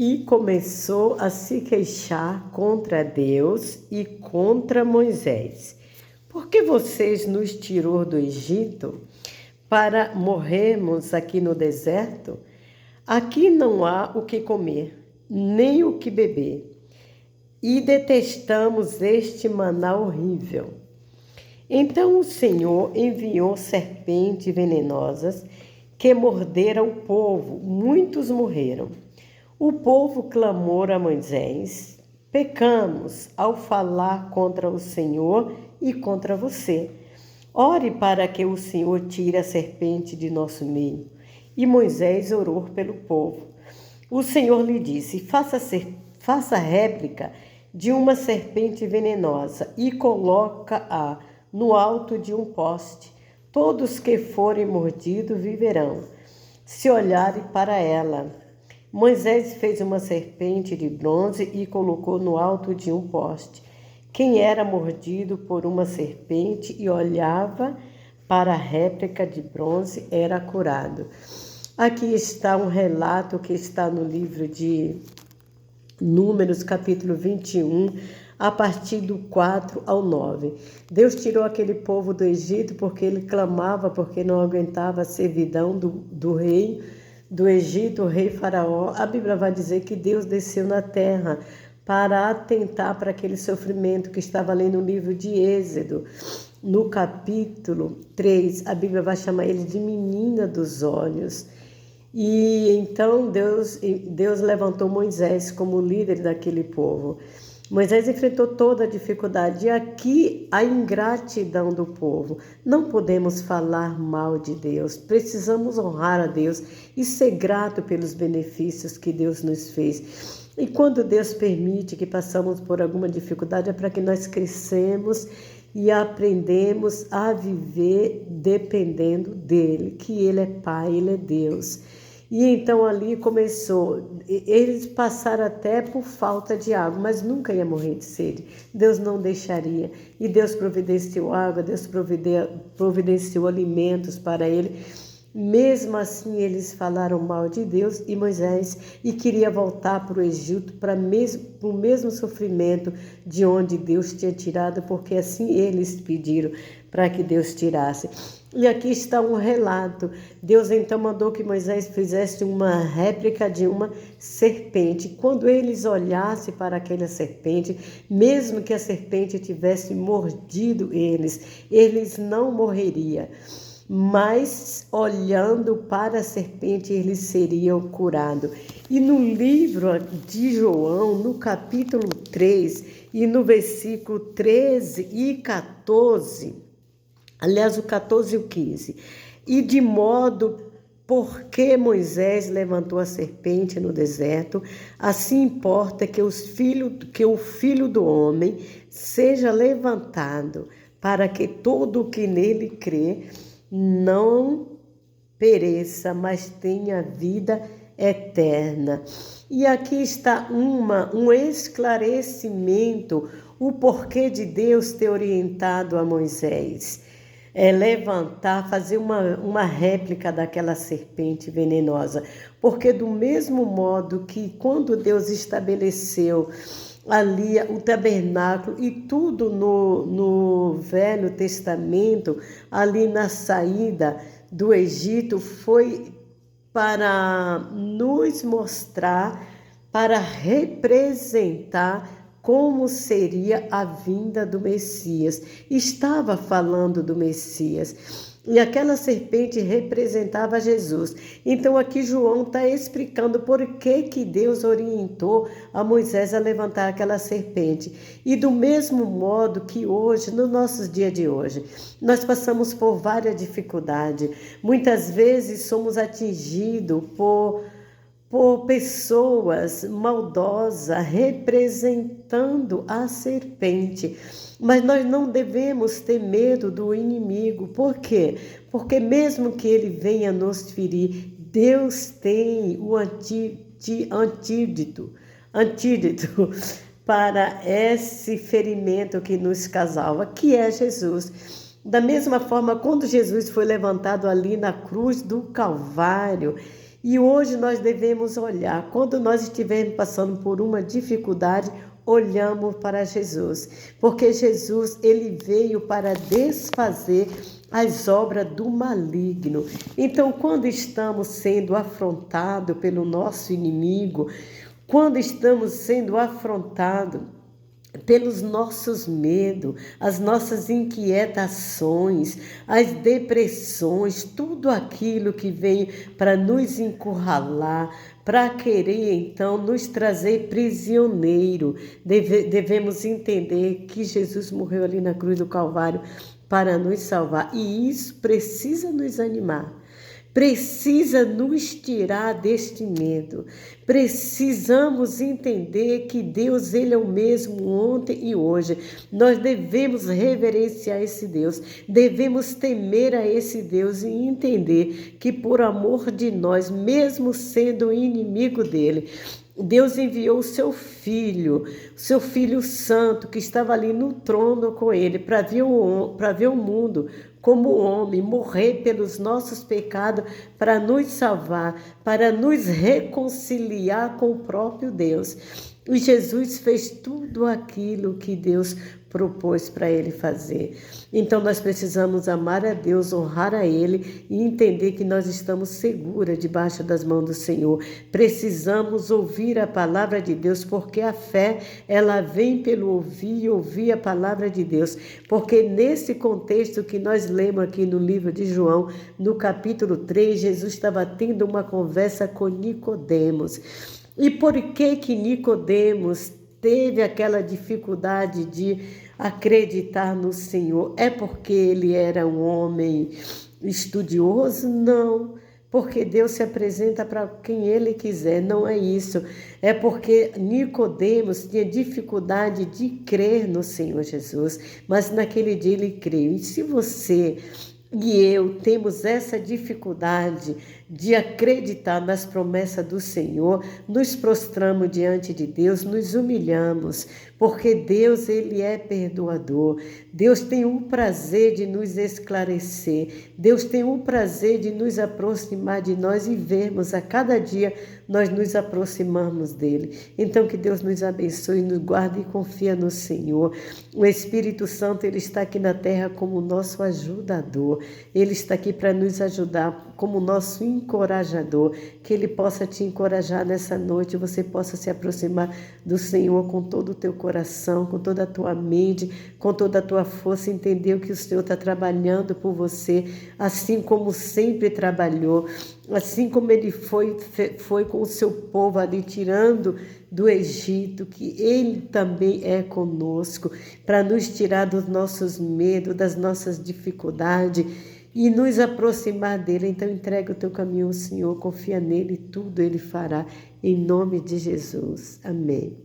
e começou a se queixar contra Deus e contra Moisés. Por que vocês nos tirou do Egito para morrermos aqui no deserto? Aqui não há o que comer, nem o que beber, e detestamos este maná horrível. Então o Senhor enviou serpentes venenosas que morderam o povo, muitos morreram. O povo clamou a Moisés: pecamos ao falar contra o Senhor e contra você. Ore para que o Senhor tire a serpente de nosso meio. E Moisés orou pelo povo. O Senhor lhe disse: faça réplica de uma serpente venenosa e coloca-a no alto de um poste. Todos que forem mordidos viverão, se olharem para ela. Moisés fez uma serpente de bronze e colocou no alto de um poste. Quem era mordido por uma serpente e olhava para a réplica de bronze era curado. Aqui está um relato que está no livro de Números, capítulo 21, a partir do 4 ao 9. Deus tirou aquele povo do Egito porque ele clamava, porque não aguentava a servidão do rei do Egito, o rei Faraó. A Bíblia vai dizer que Deus desceu na terra para atentar para aquele sofrimento que estava ali no livro de Êxodo. No capítulo 3, a Bíblia vai chamar ele de menina dos olhos. E então Deus levantou Moisés como líder daquele povo. Moisés enfrentou toda a dificuldade e aqui a ingratidão do povo. Não podemos falar mal de Deus, precisamos honrar a Deus e ser grato pelos benefícios que Deus nos fez. E quando Deus permite que passamos por alguma dificuldade é para que nós crescemos e aprendemos a viver dependendo dele, que ele é Pai, ele é Deus. E então ali começou, eles passaram até por falta de água, mas nunca ia morrer de sede. Deus não deixaria. E Deus providenciou água, Deus providenciou alimentos para ele. Mesmo assim, eles falaram mal de Deus e Moisés e queria voltar para o Egito para o mesmo sofrimento de onde Deus tinha tirado, porque assim eles pediram para que Deus tirasse. E aqui está um relato. Deus então mandou que Moisés fizesse uma réplica de uma serpente. Quando eles olhassem para aquela serpente, mesmo que a serpente tivesse mordido eles não morreriam. Mas olhando para a serpente, eles seriam curados. E no livro de João, no capítulo 3, e no versículo 13 e 14, aliás, o 14 e o 15, e de modo porque Moisés levantou a serpente no deserto, assim importa que o Filho do Homem seja levantado, para que todo o que nele crê não pereça, mas tenha vida eterna. E aqui está um esclarecimento, o porquê de Deus ter orientado a Moisés. Levantar, fazer uma réplica daquela serpente venenosa. Porque do mesmo modo que quando Deus estabeleceu ali o tabernáculo e tudo no Velho Testamento, ali na saída do Egito, foi para nos mostrar, para representar como seria a vinda do Messias. Estava falando do Messias. E aquela serpente representava Jesus. Então aqui João está explicando por que Deus orientou a Moisés a levantar aquela serpente. E do mesmo modo que hoje, no nosso dia de hoje, nós passamos por várias dificuldades. Muitas vezes somos atingidos por pessoas maldosas representando a serpente. Mas nós não devemos ter medo do inimigo. Por quê? Porque mesmo que ele venha nos ferir, Deus tem o antídoto para esse ferimento que nos causava, que é Jesus. Da mesma forma, quando Jesus foi levantado ali na cruz do Calvário, E hoje nós devemos olhar, quando nós estivermos passando por uma dificuldade, olhamos para Jesus, porque Jesus, ele veio para desfazer as obras do maligno. Então, quando estamos sendo afrontados pelo nosso inimigo, quando estamos sendo afrontados pelos nossos medos, as nossas inquietações, as depressões, tudo aquilo que vem para nos encurralar, para querer então nos trazer prisioneiro. Devemos entender que Jesus morreu ali na cruz do Calvário para nos salvar, e isso precisa nos animar. Precisa nos tirar deste medo. Precisamos entender que Deus, ele é o mesmo ontem e hoje. Nós devemos reverenciar esse Deus. Devemos temer a esse Deus e entender que por amor de nós, mesmo sendo inimigo dele, Deus enviou o seu Filho Santo, que estava ali no trono com ele, para ver o mundo como homem, morrer pelos nossos pecados, para nos salvar, para nos reconciliar com o próprio Deus. E Jesus fez tudo aquilo que Deus propôs para ele fazer. Então nós precisamos amar a Deus, honrar a Ele e entender que nós estamos seguras debaixo das mãos do Senhor. Precisamos ouvir a palavra de Deus, porque a fé, ela vem pelo ouvir e ouvir a palavra de Deus. Porque nesse contexto que nós lemos aqui no livro de João, no capítulo 3, Jesus estava tendo uma conversa com Nicodemos. E por que Nicodemos teve aquela dificuldade de acreditar no Senhor? É porque ele era um homem estudioso? Não, porque Deus se apresenta para quem ele quiser, não é isso. É porque Nicodemos tinha dificuldade de crer no Senhor Jesus, mas naquele dia ele creu. E se você e eu temos essa dificuldade de acreditar nas promessas do Senhor, nos prostramos diante de Deus, nos humilhamos, porque Deus, ele é perdoador. Deus tem o prazer de nos esclarecer. Deus tem o prazer de nos aproximar de nós e vermos a cada dia nós nos aproximamos dele. Então que Deus nos abençoe, nos guarde e confia no Senhor. O Espírito Santo, ele está aqui na terra como nosso ajudador. Ele está aqui para nos ajudar como nosso encorajador. Que ele possa te encorajar nessa noite, você possa se aproximar do Senhor com todo o teu coração, com toda a tua mente, com toda a tua força, entender que o Senhor está trabalhando por você, assim como sempre trabalhou, assim como ele foi com o seu povo ali, tirando do Egito, que ele também é conosco, para nos tirar dos nossos medos, das nossas dificuldades, e nos aproximar dele. Então entrega o teu caminho ao Senhor, confia nele, tudo ele fará, em nome de Jesus. Amém.